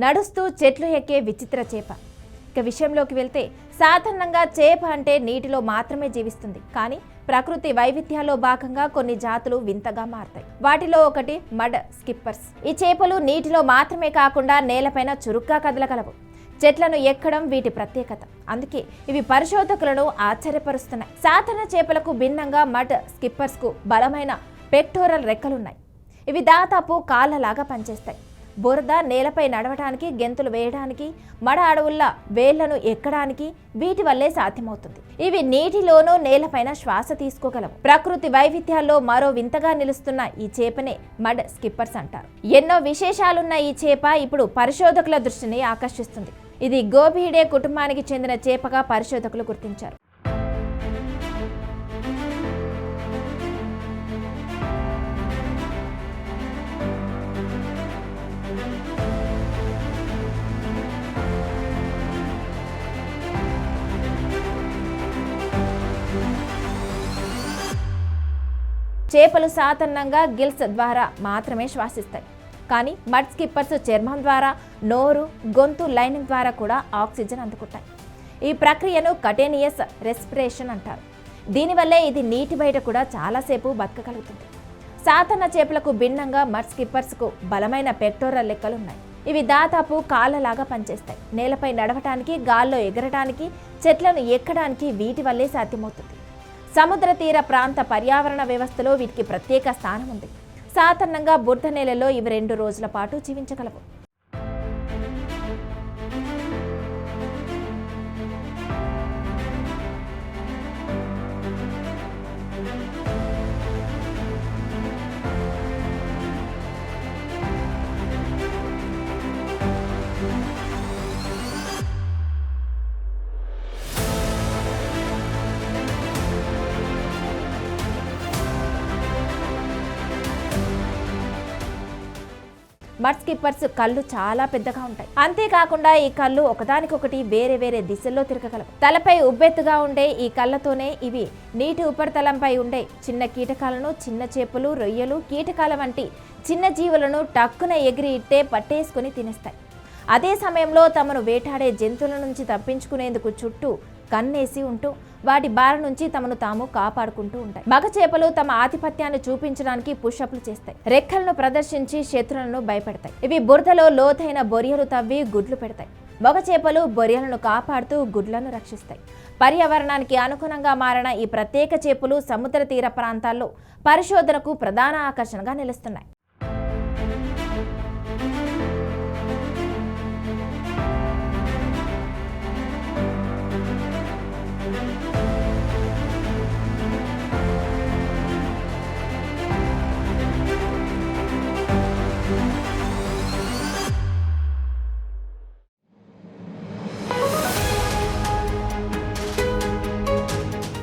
నడుస్తూ చెట్లు ఎక్కే విచిత్ర చేప. ఇక విషయంలోకి వెళ్తే సాధారణంగా చేప అంటే నీటిలో మాత్రమే జీవిస్తుంది. కానీ ప్రకృతి వైవిధ్యాల్లో భాగంగా కొన్ని జాతులు వింతగా మారతాయి. వాటిలో ఒకటి మడ్ స్కిప్పర్స్. ఈ చేపలు నీటిలో మాత్రమే కాకుండా నేలపైన చురుగ్గా కదలగలవు. చెట్లను ఎక్కడం వీటి ప్రత్యేకత. అందుకే ఇవి పరిశోధకులను ఆశ్చర్యపరుస్తున్నాయి. సాధారణ చేపలకు భిన్నంగా మడ్ స్కిప్పర్స్ కు బలమైన పెక్టోరల్ రెక్కలున్నాయి. ఇవి దాదాపు కాళ్ళలాగా పనిచేస్తాయి. బురద నేలపై నడవడానికి, గెంతులు వేయడానికి, మడ అడవుల్లో వేళ్లను ఎక్కడానికి వీటి వల్లే సాధ్యమవుతుంది. ఇవి నీటిలోనూ నేలపైన శ్వాస తీసుకోగలవు. ప్రకృతి వైవిధ్యాల్లో మరో వింతగా నిలుస్తున్న ఈ చేపనే మడ్ స్కిప్పర్స్ అంటారు. ఎన్నో విశేషాలున్న ఈ చేప ఇప్పుడు పరిశోధకుల దృష్టిని ఆకర్షిస్తుంది. ఇది గోబీడే కుటుంబానికి చెందిన చేపగా పరిశోధకులు గుర్తించారు. చేపలు సాధారణంగా గిల్స్ ద్వారా మాత్రమే శ్వాసిస్తాయి. కానీ మడ్ స్కిప్పర్స్ చర్మం ద్వారా, నోరు, గొంతు లైనింగ్ ద్వారా కూడా ఆక్సిజన్ అందుకుంటాయి. ఈ ప్రక్రియను కటేనియస్ రెస్పిరేషన్ అంటారు. దీనివల్లే ఇది నీటి బయట కూడా చాలాసేపు బతకగలుగుతుంది. సాధారణ చేపలకు భిన్నంగా మడ్ స్కిప్పర్స్కు బలమైన పెక్టోరల్ రెక్కలున్నాయి. ఇవి దాదాపు కాళ్ళలాగా పనిచేస్తాయి. నేలపై నడవటానికి, గాల్లో ఎగరటానికి, చెట్లను ఎక్కడానికి వీటి వల్లే సాధ్యమవుతుంది. సముద్ర తీర ప్రాంత పర్యావరణ వ్యవస్థలో వీటికి ప్రత్యేక స్థానం ఉంది. సాధారణంగా బురద నేలలో ఇవి 2 రోజుల పాటు జీవించగలవు. మడ్ స్కిప్పర్స్ కళ్ళు చాలా పెద్దగా ఉంటాయి. అంతేకాకుండా ఈ కళ్ళు ఒకదానికొకటి వేరే వేరే దిశల్లో తిరగగలవు. తలపై ఉబ్బెత్తుగా ఉండే ఈ కళ్ళతోనే ఇవి నీటి ఉపరితలంపై ఉండే చిన్న కీటకాలను, చిన్న చేపలు, రొయ్యలు, కీటకాల వంటి చిన్న జీవులను టక్కున ఎగిరి ఇట్టే పట్టేసుకుని తినేస్తాయి. అదే సమయంలో తమను వేటాడే జంతువుల నుంచి తప్పించుకునేందుకు చుట్టూ కన్నేసి ఉంటూ వాటి బారి నుంచి తమను తాము కాపాడుకుంటూ ఉంటాయి. మగ చేపలు తమ ఆధిపత్యాన్ని చూపించడానికి పుషప్లు చేస్తాయి. రెక్కలను ప్రదర్శించి శత్రువులను భయపెడతాయి. ఇవి బురదలో లోతైన బొరియలు తవ్వి గుడ్లు పెడతాయి. మగ చేపలు బొరియలను కాపాడుతూ గుడ్లను రక్షిస్తాయి. పర్యావరణానికి అనుగుణంగా మారిన ఈ ప్రత్యేక చేపలు సముద్ర తీర ప్రాంతాల్లో పరిశోధనకు ప్రధాన ఆకర్షణగా నిలుస్తున్నాయి.